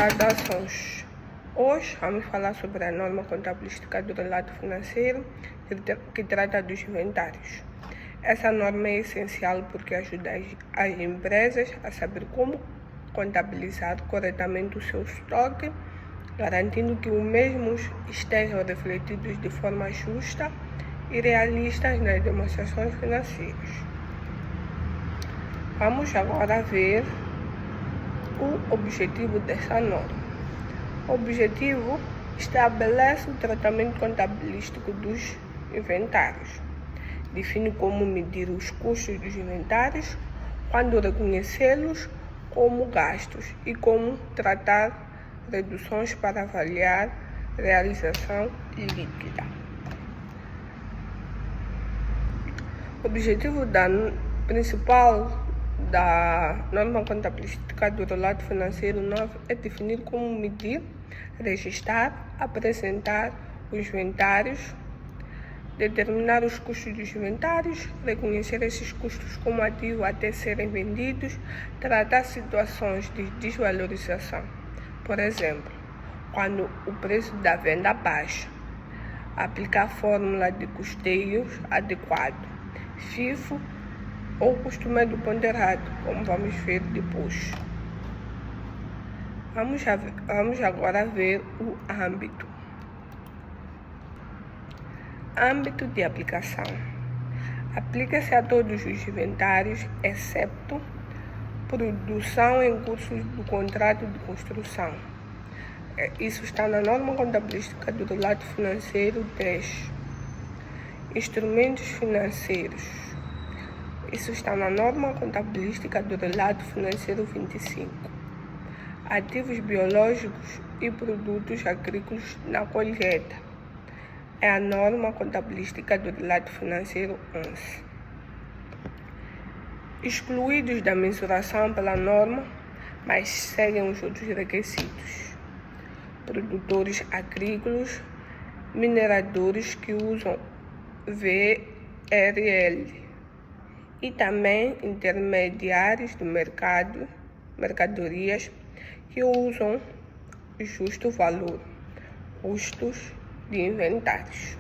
Saudações! Hoje vamos falar sobre a norma contabilística do relato financeiro que trata dos inventários. Essa norma é essencial porque ajuda as empresas a saber como contabilizar corretamente o seu estoque, garantindo que os mesmos estejam refletidos de forma justa e realista nas demonstrações financeiras. Vamos agora ver o objetivo dessa norma. O objetivo estabelece o tratamento contabilístico dos inventários. Define como medir os custos dos inventários, quando reconhecê-los como gastos e como tratar reduções para avaliar realização líquida. O objetivo principal da norma contabilística do relato financeiro novo é definir como medir, registrar, apresentar os inventários, determinar os custos dos inventários, reconhecer esses custos como ativo até serem vendidos, tratar situações de desvalorização. Por exemplo, quando o preço da venda baixa, aplicar a fórmula de custeio adequado, FIFO ou custo médio ponderado, como vamos ver depois. Vamos agora ver o âmbito. Âmbito de aplicação. Aplica-se a todos os inventários, exceto produção em curso do contrato de construção. Isso está na norma contabilística do relato financeiro 10. Instrumentos financeiros. Isso está na norma contabilística do relato financeiro 25. Ativos biológicos e produtos agrícolas na colheita. É a norma contabilística do relato financeiro 11. Excluídos da mensuração pela norma, mas seguem os outros requisitos. Produtores agrícolas, mineradores que usam VRL. E também intermediários do mercado, mercadorias que usam justo valor, custos de inventários.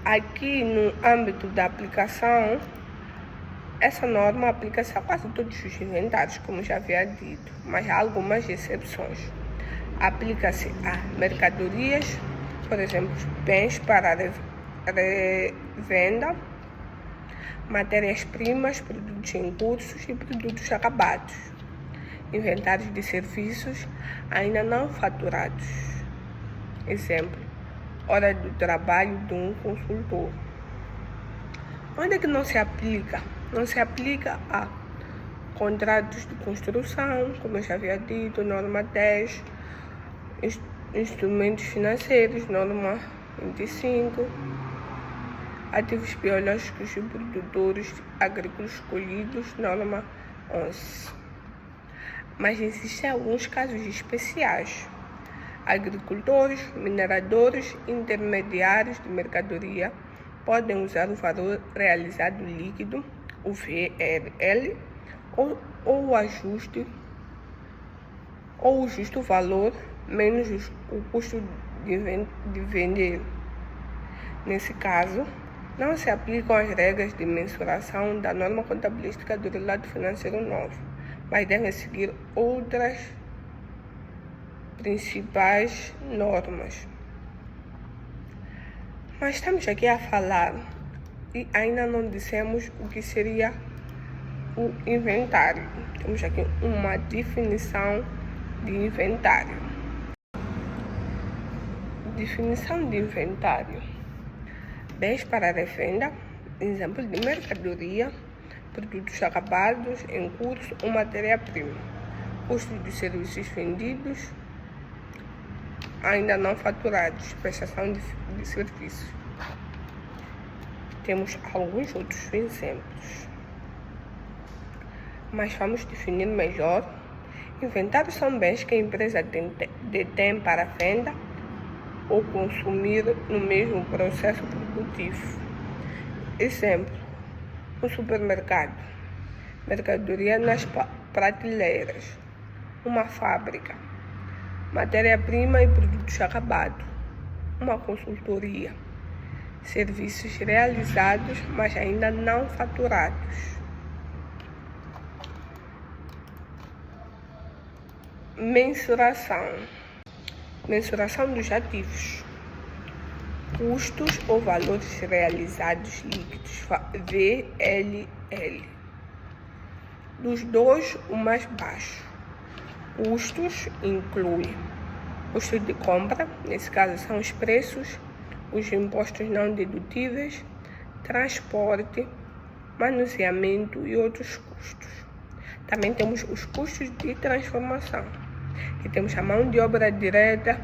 Aqui no âmbito da aplicação, essa norma aplica-se a quase todos os inventários, como já havia dito, mas há algumas exceções. Aplica-se a mercadorias, por exemplo, bens para revenda, matérias-primas, produtos em cursos e produtos acabados. Inventários de serviços ainda não faturados. Exemplo, hora do trabalho de um consultor. Onde é que não se aplica? Não se aplica a contratos de construção, como eu já havia dito, norma 10, instrumentos financeiros, norma 25, ativos biológicos e produtores agrícolas colhidos, norma 11. Mas existem alguns casos especiais. Agricultores, mineradores, intermediários de mercadoria podem usar o valor realizado líquido, o VRL, ou o ajuste, ou o justo valor, menos o custo de vender. Nesse caso, não se aplicam as regras de mensuração da norma contabilística do relato financeiro novo, mas devem seguir outras principais normas. Mas estamos aqui a falar e ainda não dissemos o que seria o inventário. Temos aqui uma definição de inventário. Definição de inventário. Bens para revenda, exemplo de mercadoria, produtos acabados em curso ou matéria-prima. Custos de serviços vendidos, ainda não faturados, prestação de serviços. Temos alguns outros exemplos, mas vamos definir melhor. Inventários são bens que a empresa detém para venda ou consumir no mesmo processo produtivo. Exemplo, um supermercado, mercadoria nas prateleiras, uma fábrica. Matéria-prima e produtos acabados, uma consultoria. Serviços realizados, mas ainda não faturados. Mensuração. Mensuração dos ativos. Custos ou valores realizados líquidos, VLL. Dos dois, o mais baixo. Custos inclui custo de compra, nesse caso são os preços, os impostos não dedutíveis, transporte, manuseamento e outros custos. Também temos os custos de transformação, que temos a mão de obra direta,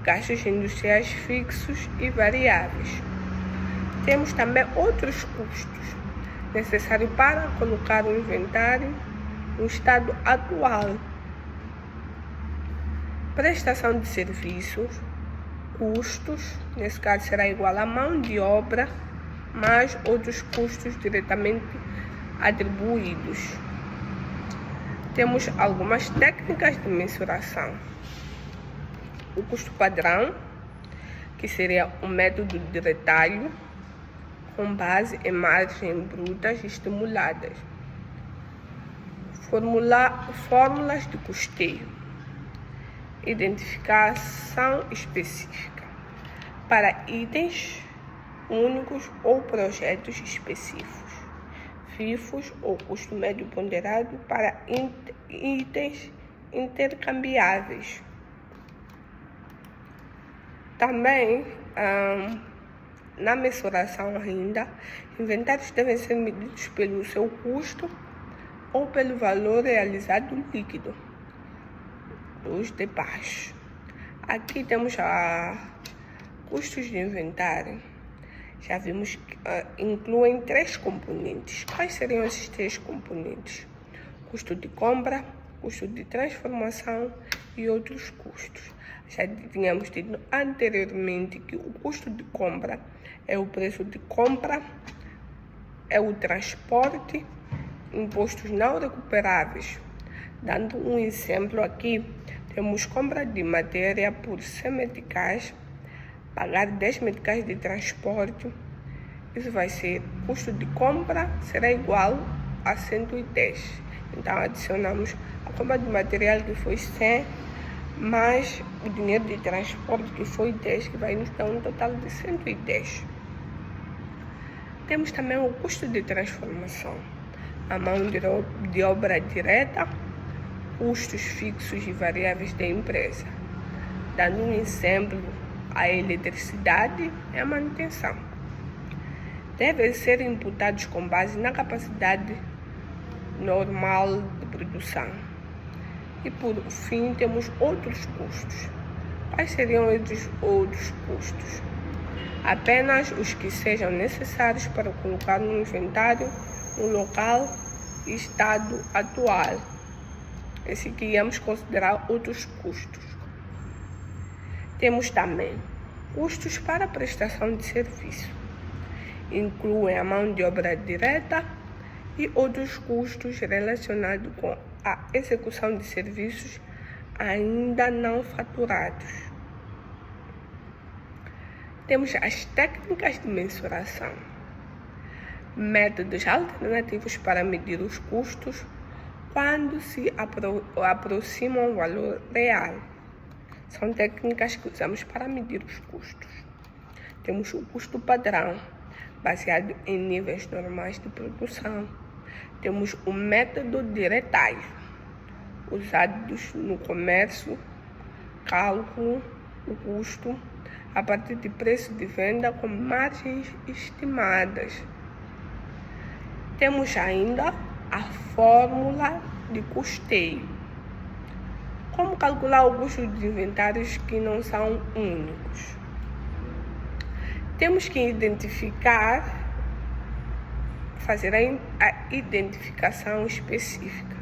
gastos industriais fixos e variáveis. Temos também outros custos necessários para colocar o inventário no estado atual. Prestação de serviços, custos, nesse caso será igual à mão de obra, mais outros custos diretamente atribuídos. Temos algumas técnicas de mensuração. O custo padrão, que seria um método de retalho com base em margens brutas estimuladas. Fórmulas de custeio. Identificação específica para itens únicos ou projetos específicos. FIFOs ou custo médio ponderado para itens intercambiáveis. Também, na mensuração ainda, inventários devem ser medidos pelo seu custo ou pelo valor realizado líquido. Os de baixo. Aqui temos custos de inventário. Já vimos que incluem 3 componentes. Quais seriam esses 3 componentes? Custo de compra, custo de transformação e outros custos. Já tínhamos dito anteriormente que o custo de compra é o preço de compra, é o transporte, impostos não recuperáveis. Dando um exemplo aqui, temos compra de matéria por 100 meticais, pagar 10 meticais de transporte. Isso vai ser, custo de compra será igual a 110. Então, adicionamos a compra de material que foi 100, mais o dinheiro de transporte que foi 10, que vai nos dar um total de 110. Temos também o custo de transformação, a mão de obra direta, custos fixos e variáveis da empresa. Dando um exemplo, a eletricidade e a manutenção devem ser imputados com base na capacidade normal de produção. E por fim, temos outros custos. Quais seriam esses outros custos? Apenas os que sejam necessários para colocar no inventário no local e estado atual. Esse que íamos considerar outros custos. Temos também custos para prestação de serviço. Incluem a mão de obra direta e outros custos relacionados com a execução de serviços ainda não faturados. Temos as técnicas de mensuração. Métodos alternativos para medir os custos quando se aproximam ao valor real. São técnicas que usamos para medir os custos. Temos o custo padrão, baseado em níveis normais de produção. Temos o método de retalho, usados no comércio, cálculo do custo a partir de preço de venda com margens estimadas. Temos ainda a fórmula de custeio. Como calcular o custo de inventários que não são únicos? Temos que fazer a identificação específica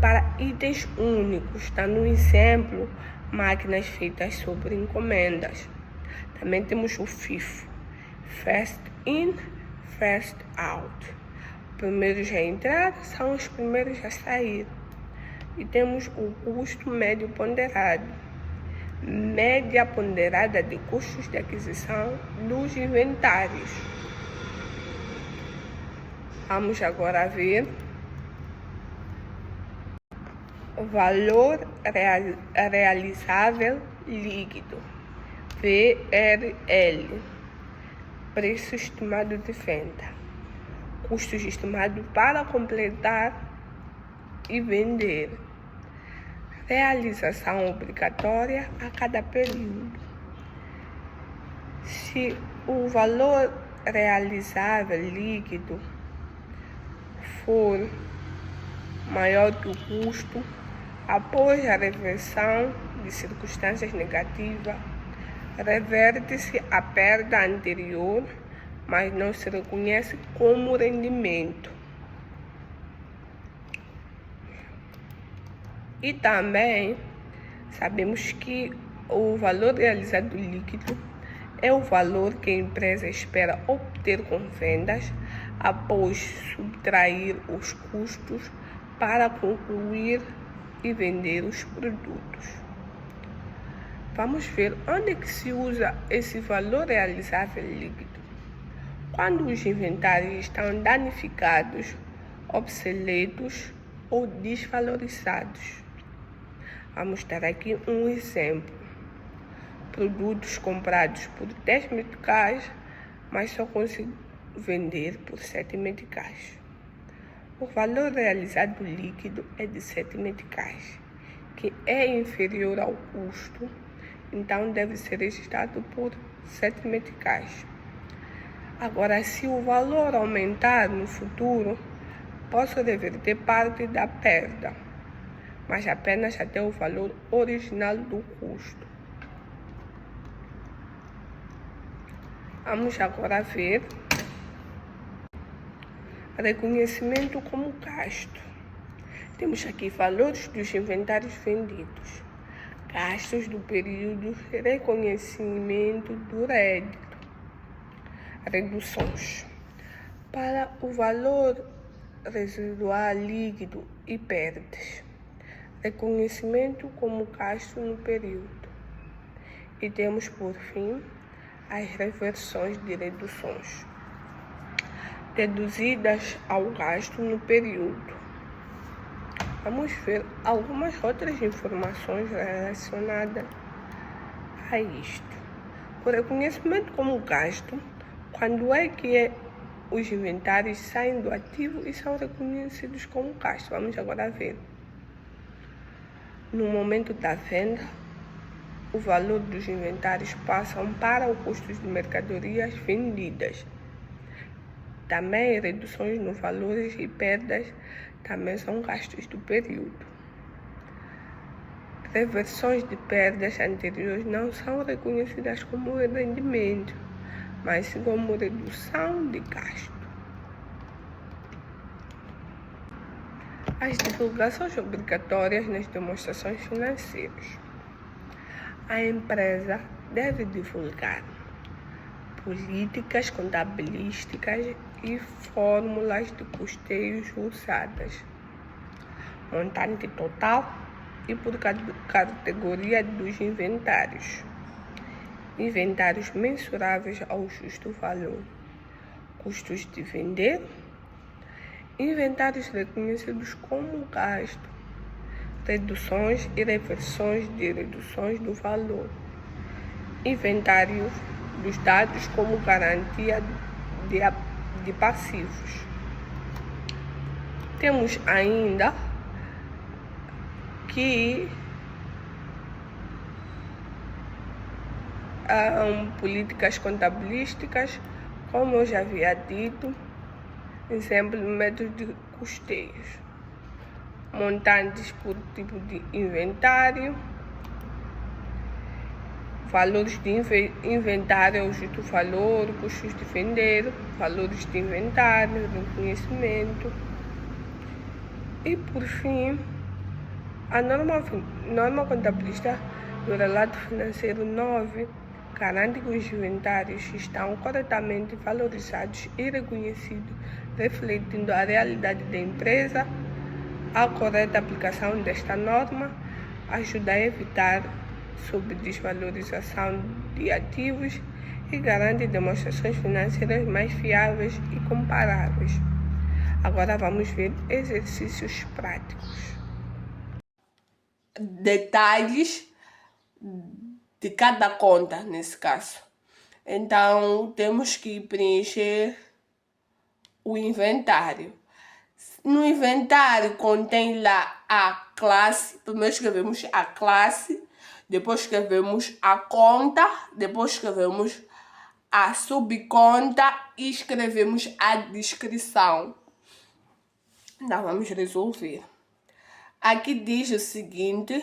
para itens únicos, dando um exemplo, máquinas feitas sobre encomendas. Também temos o FIFO, First In, First Out. Primeiros a entrar são os primeiros a sair. E temos o custo médio ponderado, média ponderada de custos de aquisição dos inventários. Vamos agora ver o valor realizável líquido, VRL, preço estimado de venda, custos estimados para completar e vender, realização obrigatória a cada período. Se o valor realizável líquido for maior que o custo, após a reversão de circunstâncias negativas, reverte-se a perda anterior, mas não se reconhece como rendimento. E também sabemos que o valor realizado líquido é o valor que a empresa espera obter com vendas após subtrair os custos para concluir e vender os produtos. Vamos ver onde que se usa esse valor realizável líquido. Quando os inventários estão danificados, obsoletos ou desvalorizados. Vamos dar aqui um exemplo. Produtos comprados por 10 meticais, mas só consigo vender por 7 meticais. O valor realizado líquido é de 7 meticais, que é inferior ao custo, então deve ser registrado por 7 meticais. Agora, se o valor aumentar no futuro, posso reverter parte da perda, mas apenas até o valor original do custo. Vamos agora ver reconhecimento como gasto. Temos aqui valores dos inventários vendidos, gastos do período, reconhecimento do rédito, reduções. Para o valor residual líquido e perdas, reconhecimento como gasto no período. E temos por fim as reversões de reduções, deduzidas ao gasto no período. Vamos ver algumas outras informações relacionadas a isto. O reconhecimento como gasto, quando é que os inventários saem do ativo e são reconhecidos como gasto. Vamos agora ver. No momento da venda, o valor dos inventários passam para o custo de mercadorias vendidas. Também reduções nos valores e perdas também são gastos do período. Reversões de perdas anteriores não são reconhecidas como rendimento, mas sim como redução de gasto. As divulgações obrigatórias nas demonstrações financeiras. A empresa deve divulgar políticas contabilísticas e fórmulas de custeios usadas, montante total e por categoria dos inventários, inventários mensuráveis ao justo valor, custos de vender, inventários reconhecidos como gasto, reduções e reversões de reduções do valor, inventários dos dados como garantia de passivos. Temos ainda que políticas contabilísticas, como eu já havia dito, exemplo, método de custeios, montantes por tipo de inventário, valores de inventário ao justo valor, custos de vender, valores de inventário, reconhecimento. E por fim, a norma contabilística do relato financeiro 9 garante que os inventários estão corretamente valorizados e reconhecidos, refletindo a realidade da empresa A correta aplicação desta norma ajuda a evitar subdesvalorização de ativos e garante demonstrações financeiras mais fiáveis e comparáveis. Agora vamos ver exercícios práticos. Detalhes de cada conta, nesse caso. Então, temos que preencher o inventário. No inventário contém lá a classe. Primeiro escrevemos a classe, depois escrevemos a conta, depois escrevemos a subconta e escrevemos a descrição. Então, vamos resolver. Aqui diz o seguinte,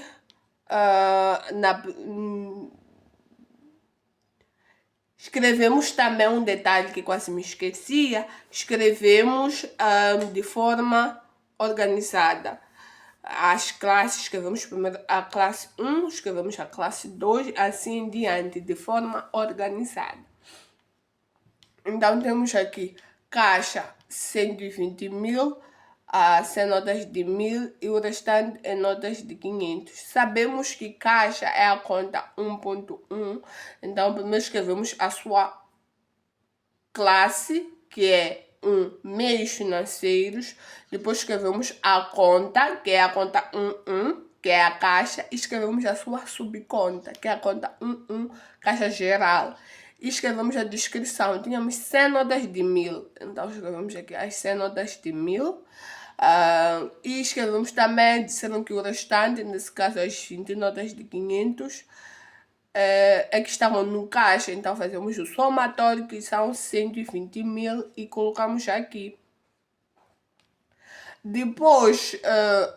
escrevemos também um detalhe que quase me esquecia, escrevemos de forma organizada. As classes, escrevemos primeiro a classe 1, escrevemos a classe 2, assim em diante, de forma organizada. Então, temos aqui caixa 120 mil, 100 notas de 1000 e o restante é notas de 500. Sabemos que caixa é a conta 1.1, então primeiro escrevemos a sua classe, que é meios financeiros, depois escrevemos a conta, que é a conta 11, que é a caixa, e escrevemos a sua subconta, que é a conta 11, caixa geral. E escrevemos a descrição, tínhamos 100 notas de 1000, então escrevemos aqui as 100 notas de 1000. E escrevemos também, disseram que o restante, nesse caso as 20 notas de 500, é que estavam no caixa, então fazemos o somatório, que são 120 mil, e colocamos aqui. Depois,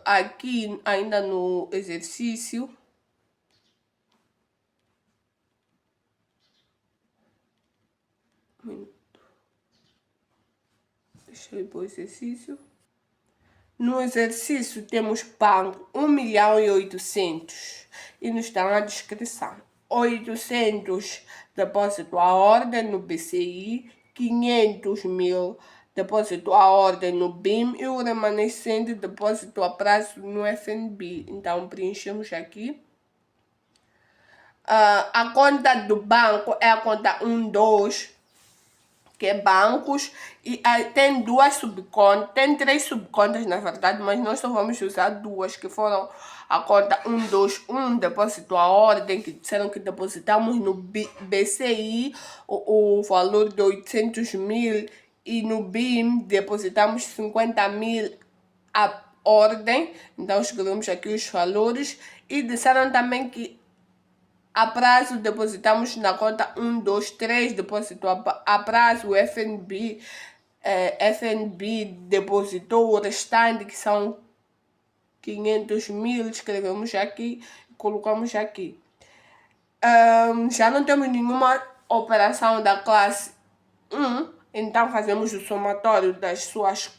aqui ainda no exercício, deixa eu ir para o exercício. No exercício temos banco 1.800.000 e nos dá a descrição. 800 depósito à ordem no BCI, 500 mil depósito à ordem no BIM e o remanescente depósito a prazo no FNB. Então preenchemos aqui. A conta do banco é a conta 12, que é bancos, e tem duas subcontas, tem 3 subcontas na verdade, mas nós só vamos usar 2, que foram a conta 121, depósito à ordem, que disseram que depositamos no BCI o valor de 800 mil e no BIM depositamos 50 mil a ordem, então escrevemos aqui os valores, e disseram também que a prazo depositamos na conta 123, depósito a prazo, o FNB depositou o restante, que são 500 mil, escrevemos aqui e colocamos aqui. Já não temos nenhuma operação da classe 1, então fazemos o somatório das suas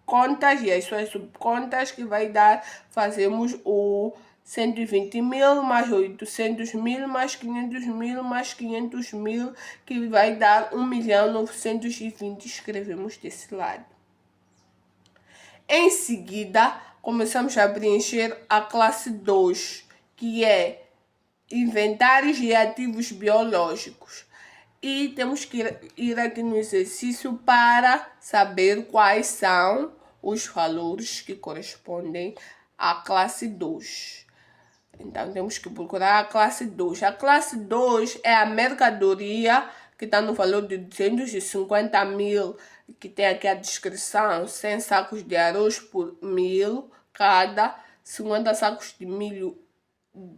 contas e as suas subcontas, que vai dar, fazemos o 120 mil mais 800 mil mais 500 mil mais 500 mil, que vai dar 1.920, escrevemos desse lado. Em seguida, começamos a preencher a classe 2, que é inventários e ativos biológicos. E temos que ir aqui no exercício para saber quais são os valores que correspondem à classe 2. Então, temos que procurar a classe 2. A classe 2 é a mercadoria, que está no valor de 250 mil, que tem aqui a descrição: 100 sacos de arroz por 1000 cada, 50 sacos de milho,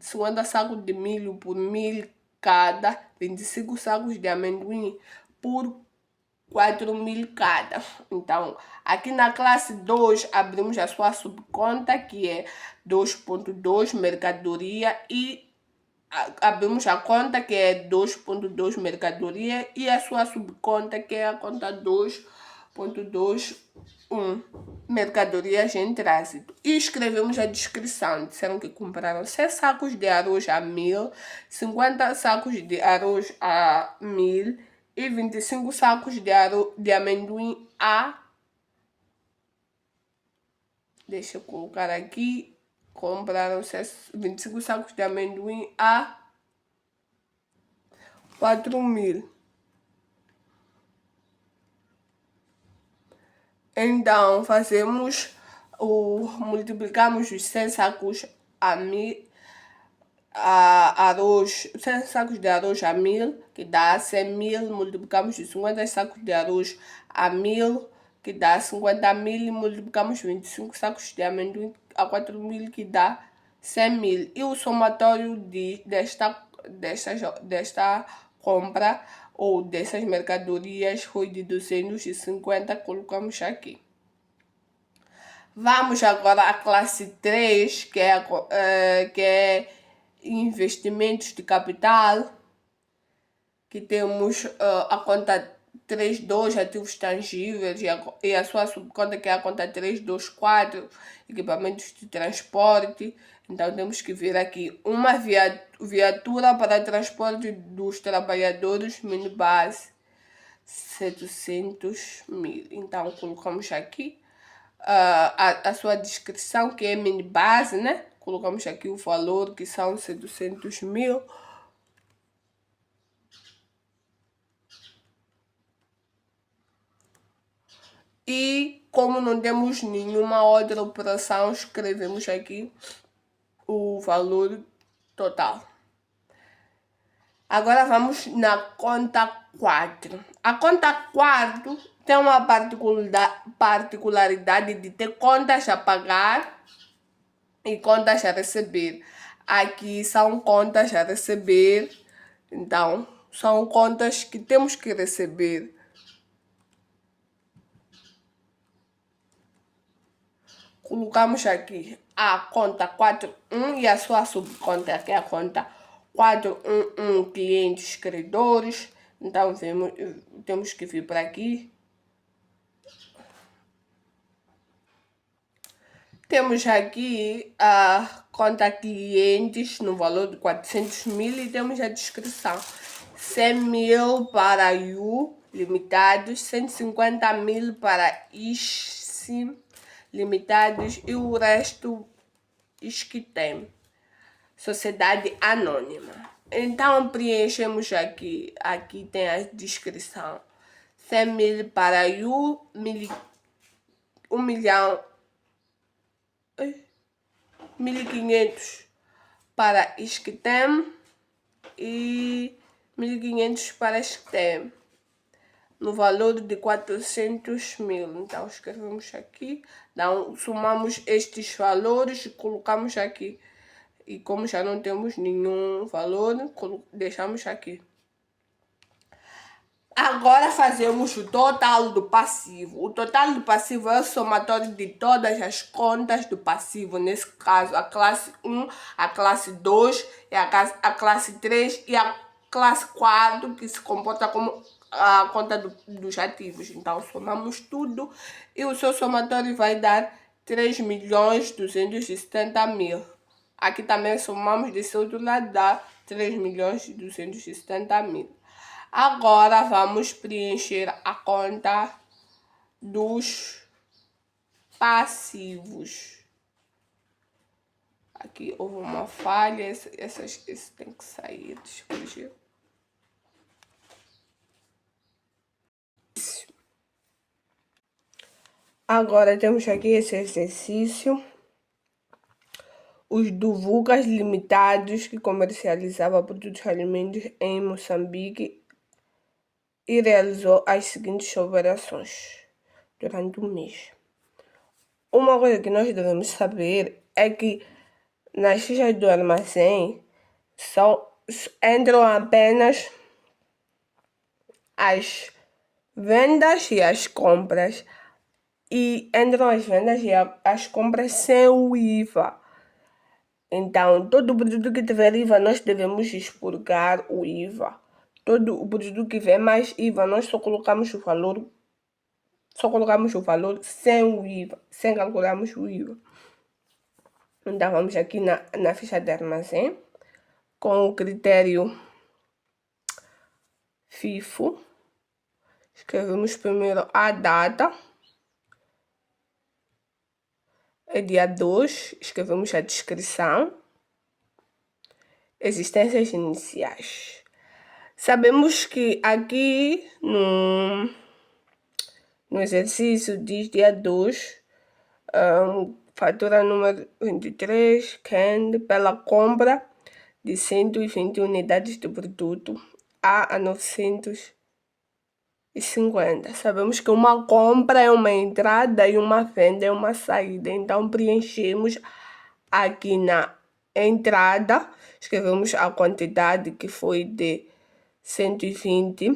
50 sacos de milho por 1000 cada, 25 sacos de amendoim por 4.000 cada. Então, aqui na classe 2, abrimos a sua subconta, que é 2.2 mercadoria, e abrimos a conta, que é 2.2 mercadoria, e a sua subconta, que é a conta 2.21 mercadorias em trânsito. E escrevemos a descrição. Disseram que compraram 100 sacos de arroz a 1000, 50 sacos de arroz a 1000 e 25 sacos de amendoim a Deixa eu colocar aqui. Compraram-se 25 sacos de amendoim a 4.000. Então, multiplicamos os 100 sacos a 1.000, arroz, 100 sacos de arroz a 1.000, que dá 100.000, multiplicamos os 50 sacos de arroz a 1.000, que dá 50.000, e multiplicamos 25 sacos de amendoim a 4.000, que dá 100.000. E o somatório desta compra ou dessas mercadorias foi de 250, colocamos aqui. Vamos agora à classe 3, que é investimentos de capital, que temos a conta 3.2, ativos tangíveis, e a sua subconta, que é a conta 3.2.4, equipamentos de transporte. Então temos que ver aqui uma viatura para transporte dos trabalhadores, minibase, 700.000. Então colocamos aqui a sua descrição, que é minibase, né? Colocamos aqui o valor, que são 700.000. E como não temos nenhuma outra operação, escrevemos aqui o valor total. Agora vamos na conta 4. A conta 4 tem uma particularidade de ter contas a pagar e contas a receber. Aqui são contas a receber, então são contas que temos que receber. Colocamos aqui a conta 4.1 e a sua subconta, que é a conta 4.1.1, clientes credores. Então temos que vir para aqui. Temos aqui a conta clientes no valor de 400.000 e temos a descrição: 100.000 para U limitados, 150.000 para ISCI limitados e o resto Esquitem, sociedade anônima. Então preenchemos aqui tem a descrição: 100.000 para U, 1 milhão, 1.500 para Esquitem e 1.500 para Esquitem, no valor de 400.000. Então escrevemos aqui, somamos estes valores e colocamos aqui. E como já não temos nenhum valor, deixamos aqui. Agora fazemos o total do passivo. O total do passivo é o somatório de todas as contas do passivo. Nesse caso, a classe 1, a classe 2, a classe 3 e a classe 4, que se comporta como a conta dos ativos. Então, somamos tudo e o seu somatório vai dar 3.270.000. Aqui também somamos desse outro lado, dá 3.270.000. Agora vamos preencher a conta dos passivos. Aqui houve uma falha, esse tem que sair, deixa eu corrigir. Agora temos aqui esse exercício. Os Duvucas Limitados, que comercializava produtos alimentos em Moçambique, e realizou as seguintes operações durante um mês. Uma coisa que nós devemos saber é que nas fichas do armazém entram apenas as vendas e as compras. E entram as vendas e as compras sem o IVA. Então, todo produto que tiver IVA, nós devemos expurgar o IVA. Todo o produto que tiver mais IVA, nós só colocamos o valor sem o IVA, sem calcularmos o IVA. Então, vamos aqui na ficha de armazém, com o critério FIFO. Escrevemos primeiro a data. é dia 2, escrevemos a descrição, existências iniciais. Sabemos que aqui no exercício diz dia 2, fatura número 23, Candy, pela compra de 120 unidades de produto a 950. Sabemos que uma compra é uma entrada e uma venda é uma saída. Então, preenchemos aqui na entrada, escrevemos a quantidade que foi de 120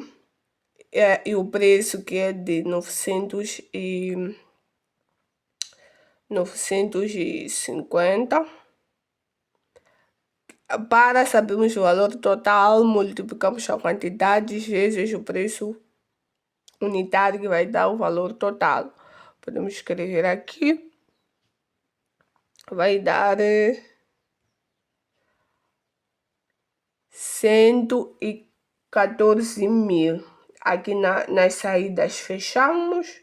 e o preço que é de 950. Para sabermos o valor total, multiplicamos a quantidade vezes o preço unitário, que vai dar o valor total. Podemos escrever aqui, vai dar 114 mil. Aqui nas saídas fechamos.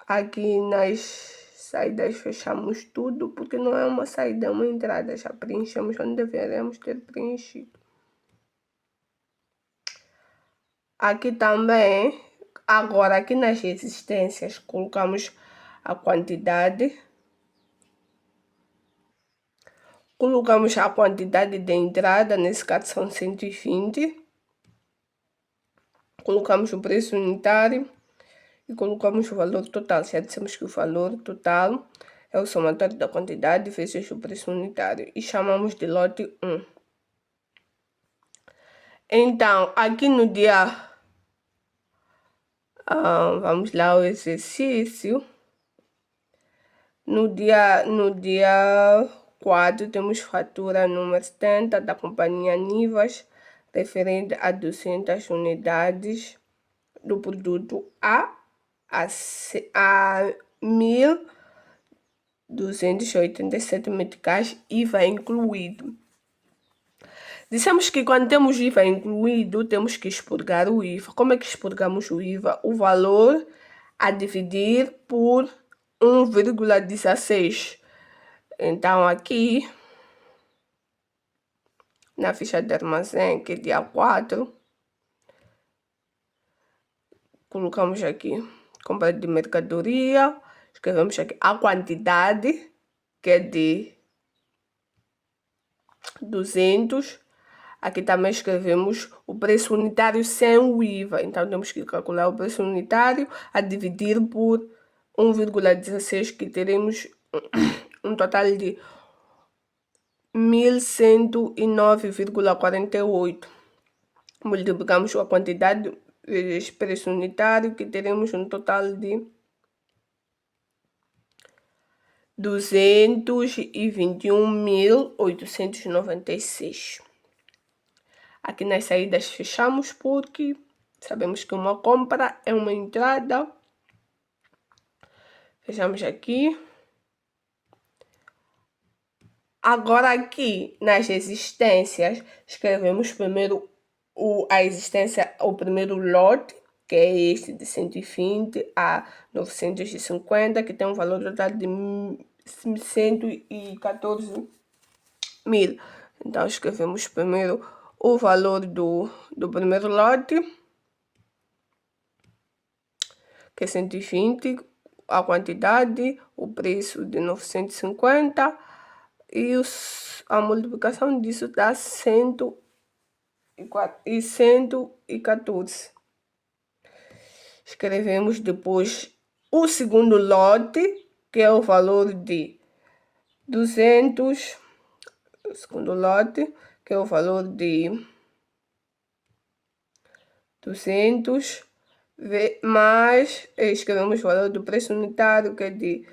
Aqui nas saídas fechamos tudo, porque não é uma saída, é uma entrada. Já preenchemos onde deveremos ter preenchido. Aqui também, agora aqui nas resistências, colocamos a quantidade. Colocamos a quantidade de entrada, nesse caso são 120. Colocamos o preço unitário e colocamos o valor total. Já dissemos que o valor total é o somatório da quantidade vezes o preço unitário. E chamamos de lote 1. Então, aqui no dia... vamos lá ao exercício. No dia 4, temos fatura número 70 da companhia Nivas, referente a 200 unidades do produto a 1.287 meticais, IVA incluído. Dissemos que quando temos IVA incluído, temos que expurgar o IVA. Como é que expurgamos o IVA? O valor a dividir por 1,16. Então, aqui, na ficha de armazém, que é dia 4, colocamos aqui compra de mercadoria, escrevemos aqui a quantidade, que é de 200. Aqui também escrevemos o preço unitário sem o IVA. Então, temos que calcular o preço unitário a dividir por 1,16, que teremos um total de 1.109,48. Multiplicamos a quantidade vezes preço unitário, que teremos um total de 221.896. Aqui nas saídas fechamos, porque sabemos que uma compra é uma entrada. Fechamos aqui. Agora aqui nas existências, escrevemos primeiro a existência, o primeiro lote, que é este de 120 a 950, que tem um valor total de 114 mil. Então, escrevemos primeiro o valor do primeiro lote, que é 120, a quantidade, o preço de 950 e a multiplicação disso dá 114. Escrevemos depois o segundo lote, que é o valor de 200, o segundo lote, que é o valor de 200, mais escrevemos o valor do preço unitário, que é de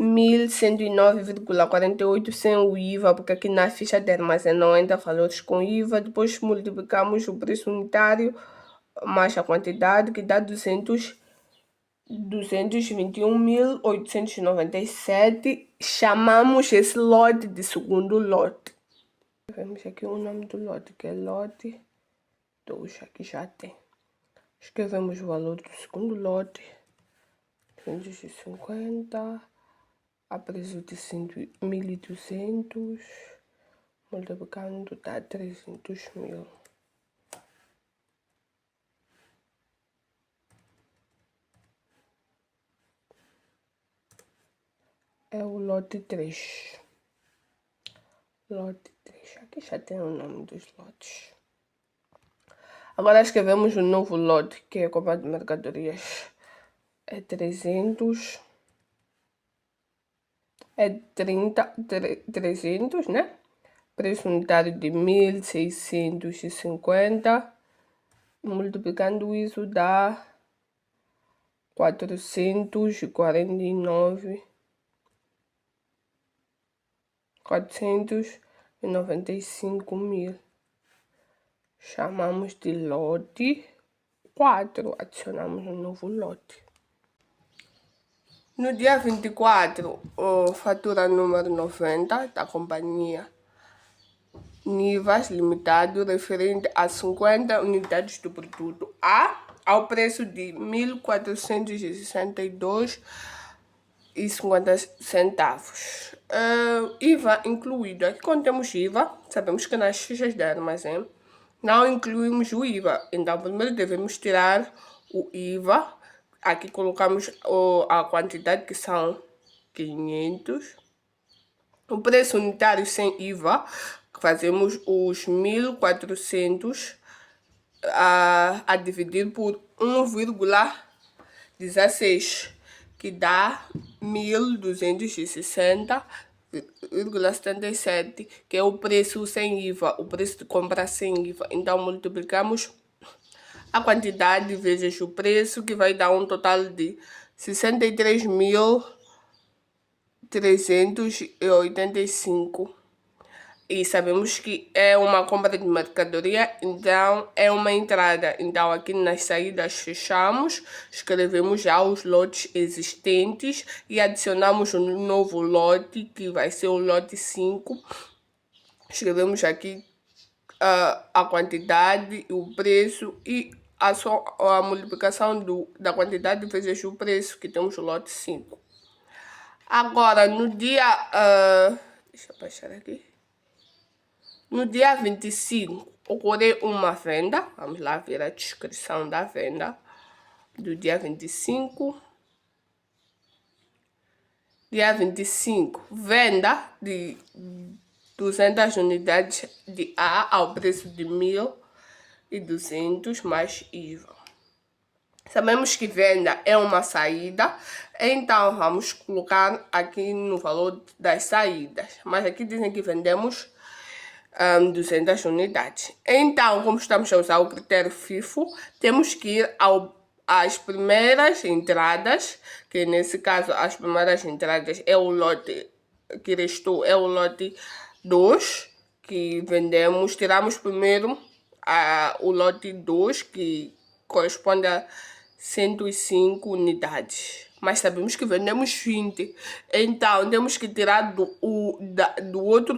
1.109,48 sem o IVA, porque aqui na ficha de armazém não entra valores com IVA. Depois multiplicamos o preço unitário mais a quantidade, que dá 221.897. Chamamos esse lote de segundo lote. Vemos aqui o nome do lote, que é lote 2. Aqui já tem. Escrevemos o valor do segundo lote, 250 a preço de 1.200, multiplicando dá 300 mil. É o lote 3. Lote 3. Aqui já tem o nome dos lotes. Agora escrevemos o novo lote, que é compra de mercadorias. É 300. É 300, né? Preço unitário de 1.650. Multiplicando isso dá 495 mil. Chamamos de lote 4. Adicionamos um novo lote. No dia 24, fatura número 90 da companhia Nivas Limitado, referente a 50 unidades do produto A, ao preço de 1.462,50. IVA incluído. Aqui quando temos IVA, sabemos que nas fichas de armazém não incluímos o IVA. Então, primeiro devemos tirar o IVA. Aqui colocamos a quantidade, que são 500. O preço unitário sem IVA, fazemos os 1.400 a dividir por 1,16, que dá 1.260,77, que é o preço sem IVA, o preço de compra sem IVA. Então, multiplicamos a quantidade vezes o preço, que vai dar um total de 63.385. E sabemos que é uma compra de mercadoria, então é uma entrada. Então aqui nas saídas fechamos, escrevemos já os lotes existentes e adicionamos um novo lote, que vai ser o lote 5. Escrevemos aqui a quantidade, o preço e a multiplicação da quantidade vezes o preço, que temos o lote 5. Agora, no dia... deixa eu baixar aqui. No dia 25, ocorreu uma venda. Vamos lá ver a descrição da venda do dia 25. Dia 25, venda de 200 unidades de A ao preço de 1.200 mais IVA. Sabemos que venda é uma saída, então vamos colocar aqui no valor das saídas. Mas aqui dizem que vendemos 200 unidades. Então, como estamos a usar o critério FIFO, temos que ir às primeiras entradas, que nesse caso as primeiras entradas é o lote que restou, é o lote 2, que vendemos. Tiramos primeiro o lote 2, que corresponde a 105 unidades. Mas sabemos que vendemos 20. Então, temos que tirar do outro